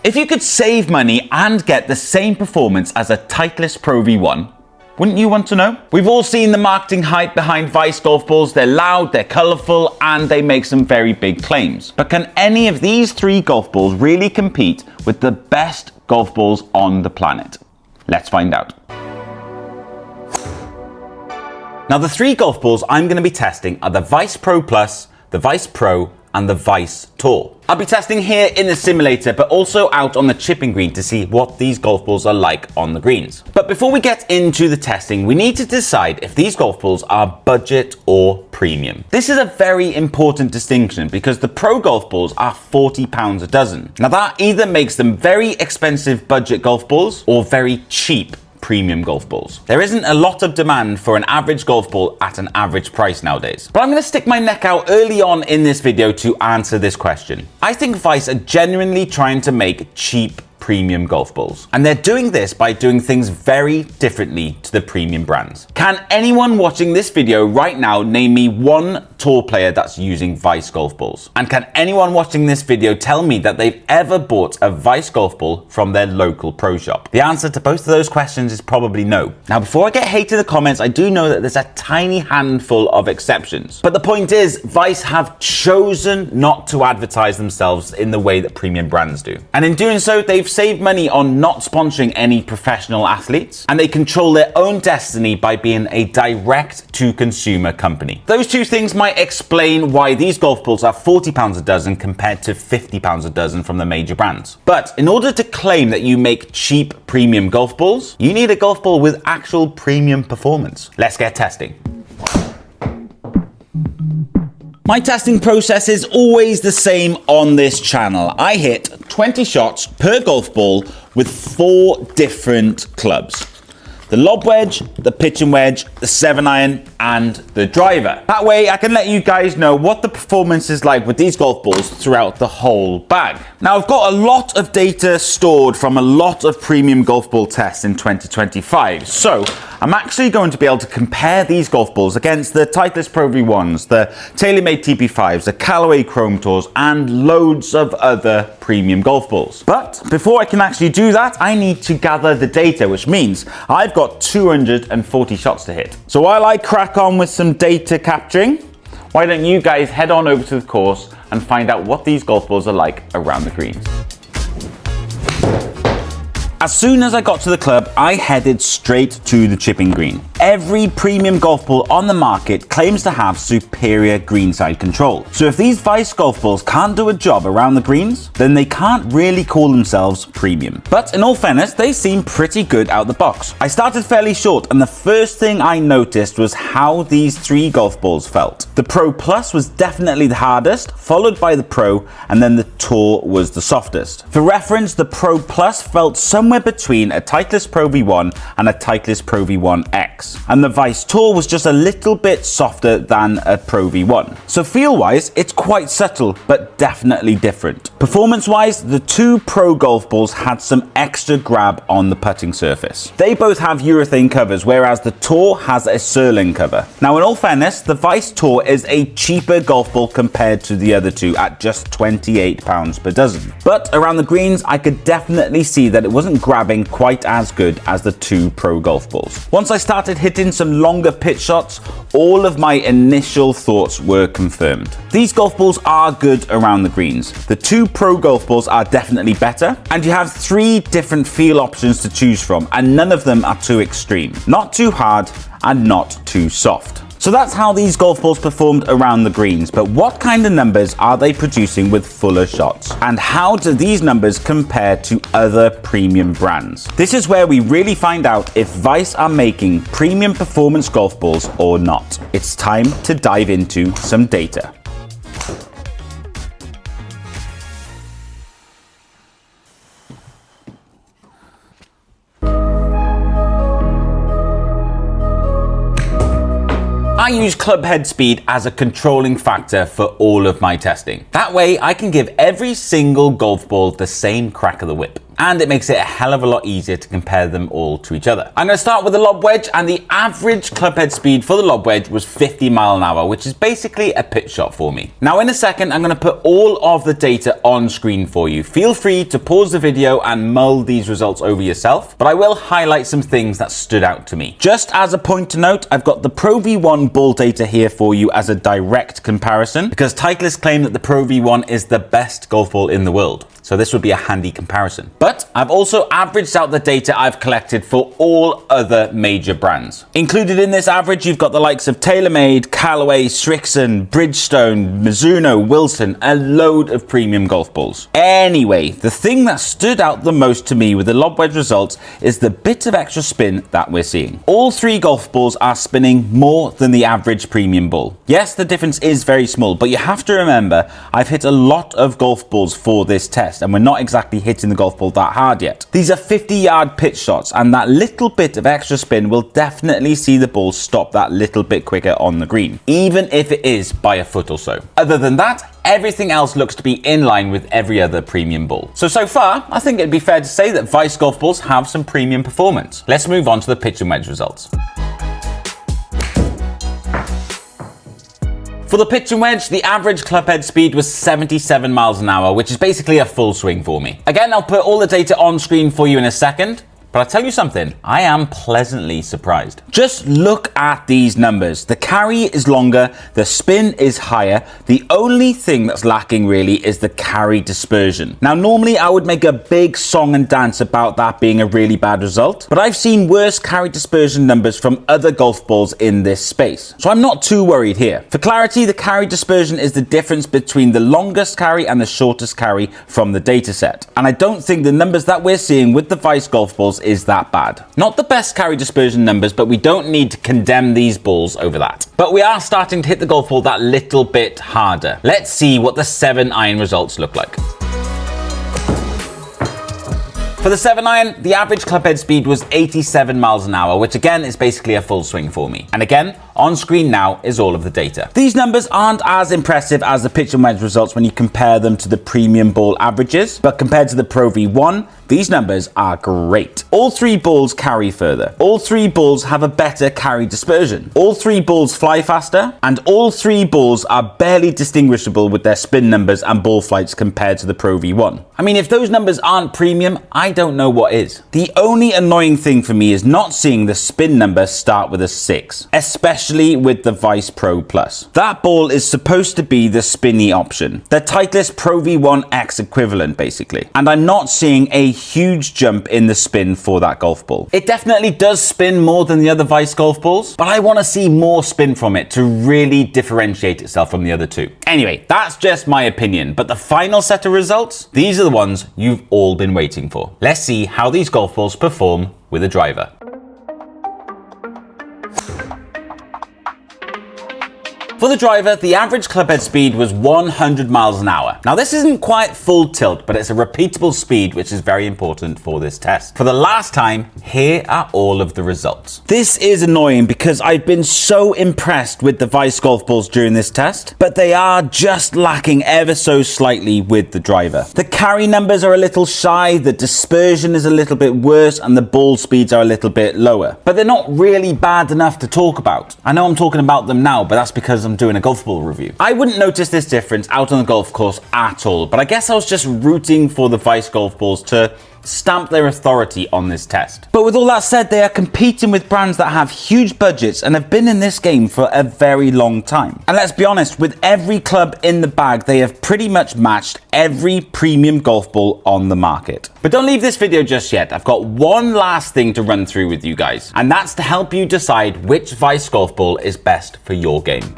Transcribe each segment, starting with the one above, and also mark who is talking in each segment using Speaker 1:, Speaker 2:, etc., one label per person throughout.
Speaker 1: If you could save money and get the same performance as a Titleist Pro V1, wouldn't you want to know? We've all seen the marketing hype behind Vice golf balls. They're loud, they're colourful, and they make some very big claims. But can any of these three golf balls really compete with the best golf balls on the planet? Let's find out. Now, the three golf balls I'm going to be testing are the Vice Pro Plus, the Vice Pro, and the Vice Tour. I'll be testing here in the simulator, but also out on the chipping green to see what these golf balls are like on the greens. But before we get into the testing, we need to decide if these golf balls are budget or premium. This is a very important distinction because the Pro golf balls are £40 a dozen. Now that either makes them very expensive budget golf balls or very cheap premium golf balls. There isn't a lot of demand for an average golf ball at an average price nowadays. But I'm going to stick my neck out early on in this video to answer this question. I think Vice are genuinely trying to make cheap premium golf balls. And they're doing this by doing things very differently to the premium brands. Can anyone watching this video right now name me one tour player that's using Vice golf balls? And can anyone watching this video tell me that they've ever bought a Vice golf ball from their local pro shop? The answer to both of those questions is probably no. Now, before I get hate in the comments, I do know that there's a tiny handful of exceptions. But the point is, Vice have chosen not to advertise themselves in the way that premium brands do. And in doing so, they've saved money on not sponsoring any professional athletes, and they control their own destiny by being a direct-to-consumer company. Those two things might explain why these golf balls are £40 a dozen compared to £50 a dozen from the major brands. But in order to claim that you make cheap premium golf balls, you need a golf ball with actual premium performance. Let's get testing. My testing process is always the same on this channel. I hit 20 shots per golf ball with 4 different clubs. The lob wedge, the pitching wedge, the 7-iron, and the driver. That way I can let you guys know what the performance is like with these golf balls throughout the whole bag. Now, I've got a lot of data stored from a lot of premium golf ball tests in 2025. So I'm actually going to be able to compare these golf balls against the Titleist Pro V1s, the TaylorMade TP5s, the Callaway Chrome Tours, and loads of other premium golf balls. But before I can actually do that, I need to gather the data, which means I've got 240 shots to hit. So while I crack on with some data capturing, why don't you guys head on over to the course and find out what these golf balls are like around the greens. As soon as I got to the club, I headed straight to the chipping green. Every premium golf ball on the market claims to have superior greenside control. So if these Vice golf balls can't do a job around the greens, then they can't really call themselves premium. But in all fairness, they seem pretty good out the box. I started fairly short, and the first thing I noticed was how these three golf balls felt. The Pro Plus was definitely the hardest, followed by the Pro, and then the Tour was the softest. For reference, the Pro Plus felt somewhere between a Titleist Pro V1 and a Titleist Pro V1 X. And the Vice Tour was just a little bit softer than a Pro V1. So feel-wise, it's quite subtle, but definitely different. Performance-wise, the two Pro golf balls had some extra grab on the putting surface. They both have urethane covers, whereas the Tour has a Srixon cover. Now, in all fairness, the Vice Tour is a cheaper golf ball compared to the other two at just £28 per dozen. But around the greens, I could definitely see that it wasn't grabbing quite as good as the two Pro golf balls. Once I started hitting some longer pitch shots, all of my initial thoughts were confirmed. These golf balls are good around the greens. The two Pro golf balls are definitely better, and you have 3 different feel options to choose from, and none of them are too extreme. Not too hard and not too soft. So that's how these golf balls performed around the greens, but what kind of numbers are they producing with fuller shots? And how do these numbers compare to other premium brands? This is where we really find out if Vice are making premium performance golf balls or not. It's time to dive into some data. I use club head speed as a controlling factor for all of my testing. That way I can give every single golf ball the same crack of the whip. and it makes it a hell of a lot easier to compare them all to each other. I'm going to start with the lob wedge, and the average club head speed for the lob wedge was 50 miles an hour, which is basically a pitch shot for me. Now in a second, I'm going to put all of the data on screen for you. Feel free to pause the video and mull these results over yourself, but I will highlight some things that stood out to me. Just as a point to note, I've got the Pro V1 ball data here for you as a direct comparison, because Titleist claim that the Pro V1 is the best golf ball in the world. So this would be a handy comparison. But I've also averaged out the data I've collected for all other major brands. Included in this average, you've got the likes of TaylorMade, Callaway, Srixon, Bridgestone, Mizuno, Wilson, a load of premium golf balls. Anyway, the thing that stood out the most to me with the lob wedge results is the bit of extra spin that we're seeing. All three golf balls are spinning more than the average premium ball. Yes, the difference is very small, but you have to remember, I've hit a lot of golf balls for this test, and we're not exactly hitting the golf ball that hard yet. These are 50-yard pitch shots, and that little bit of extra spin will definitely see the ball stop that little bit quicker on the green, even if it is by a foot or so. Other than that, everything else looks to be in line with every other premium ball. So far, I think it'd be fair to say that Vice golf balls have some premium performance. Let's move on to the pitch and wedge results. For the pitch and wedge, the average club head speed was 77 miles an hour, which is basically a full swing for me. Again, I'll put all the data on screen for you in a second, but I'll tell you something, I am pleasantly surprised. Just look at these numbers. The carry is longer, the spin is higher. The only thing that's lacking really is the carry dispersion. Now, normally I would make a big song and dance about that being a really bad result, but I've seen worse carry dispersion numbers from other golf balls in this space. So I'm not too worried here. For clarity, the carry dispersion is the difference between the longest carry and the shortest carry from the data set. And I don't think the numbers that we're seeing with the Vice golf balls is that bad. Not the best carry dispersion numbers, but we don't need to condemn these balls over that. But we are starting to hit the golf ball that little bit harder. Let's see what the 7-iron results look like. For the 7-iron, the average club head speed was 87 miles an hour, which again is basically a full swing for me. And again, on screen now is all of the data. These numbers aren't as impressive as the pitch and wedge results when you compare them to the premium ball averages, but compared to the Pro V1, these numbers are great. All three balls carry further. All three balls have a better carry dispersion. All three balls fly faster, and all three balls are barely distinguishable with their spin numbers and ball flights compared to the Pro V1. I mean, if those numbers aren't premium, I don't know what is. The only annoying thing for me is not seeing the spin number start with a 6, especially with the Vice Pro Plus. That ball is supposed to be the spinny option, the Titleist Pro V1 X equivalent basically, and I'm not seeing a huge jump in the spin for that golf ball. It definitely does spin more than the other Vice golf balls, but I want to see more spin from it to really differentiate itself from the other two. Anyway, that's just my opinion, but the final set of results, these are the ones you've all been waiting for. Let's see how these golf balls perform with a driver. For the driver, the average club head speed was 100 miles an hour. Now this isn't quite full tilt, but it's a repeatable speed, which is very important for this test. For the last time, here are all of the results. This is annoying because I've been so impressed with the Vice golf balls during this test, but they are just lacking ever so slightly with the driver. The carry numbers are a little shy, the dispersion is a little bit worse, and the ball speeds are a little bit lower. But they're not really bad enough to talk about. I know I'm talking about them now, but that's because I'm doing a golf ball review. I wouldn't notice this difference out on the golf course at all, but I guess I was just rooting for the Vice golf balls to stamp their authority on this test. But with all that said, they are competing with brands that have huge budgets and have been in this game for a very long time. And let's be honest, with every club in the bag, they have pretty much matched every premium golf ball on the market. But don't leave this video just yet. I've got one last thing to run through with you guys, and that's to help you decide which Vice golf ball is best for your game.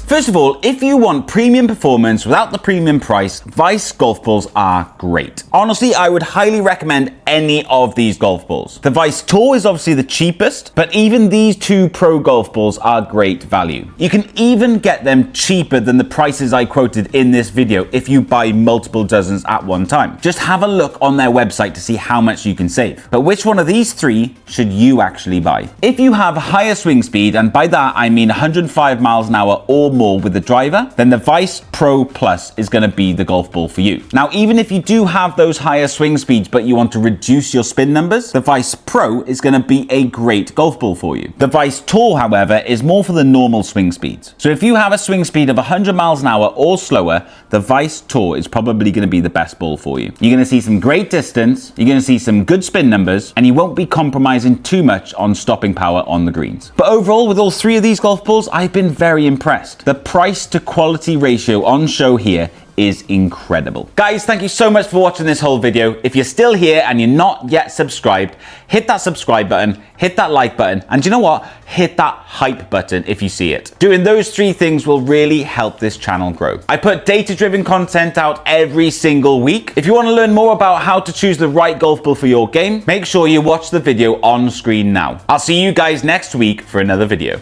Speaker 1: First of all, if you want premium performance without the premium price, Vice golf balls are great. Honestly, I would highly recommend any of these golf balls. The Vice Tour is obviously the cheapest, but even these two Pro golf balls are great value. You can even get them cheaper than the prices I quoted in this video if you buy multiple dozens at one time. Just have a look on their website to see how much you can save. But which one of these three should you actually buy? If you have higher swing speed, and by that I mean 105 miles an hour or more more with the driver, then the Vice Pro Plus is going to be the golf ball for you. Now, even if you do have those higher swing speeds, but you want to reduce your spin numbers, the Vice Pro is going to be a great golf ball for you. The Vice Tour, however, is more for the normal swing speeds. So if you have a swing speed of 100 miles an hour or slower, the Vice Tour is probably going to be the best ball for you. You're going to see some great distance, you're going to see some good spin numbers, and you won't be compromising too much on stopping power on the greens. But overall, with all three of these golf balls, I've been very impressed. The price to quality ratio on show here is incredible. Guys, thank you so much for watching this whole video. If you're still here and you're not yet subscribed, hit that subscribe button, hit that like button, and you know what? Hit that hype button if you see it. Doing those three things will really help this channel grow. I put data-driven content out every single week. If you want to learn more about how to choose the right golf ball for your game, make sure you watch the video on screen now. I'll see you guys next week for another video.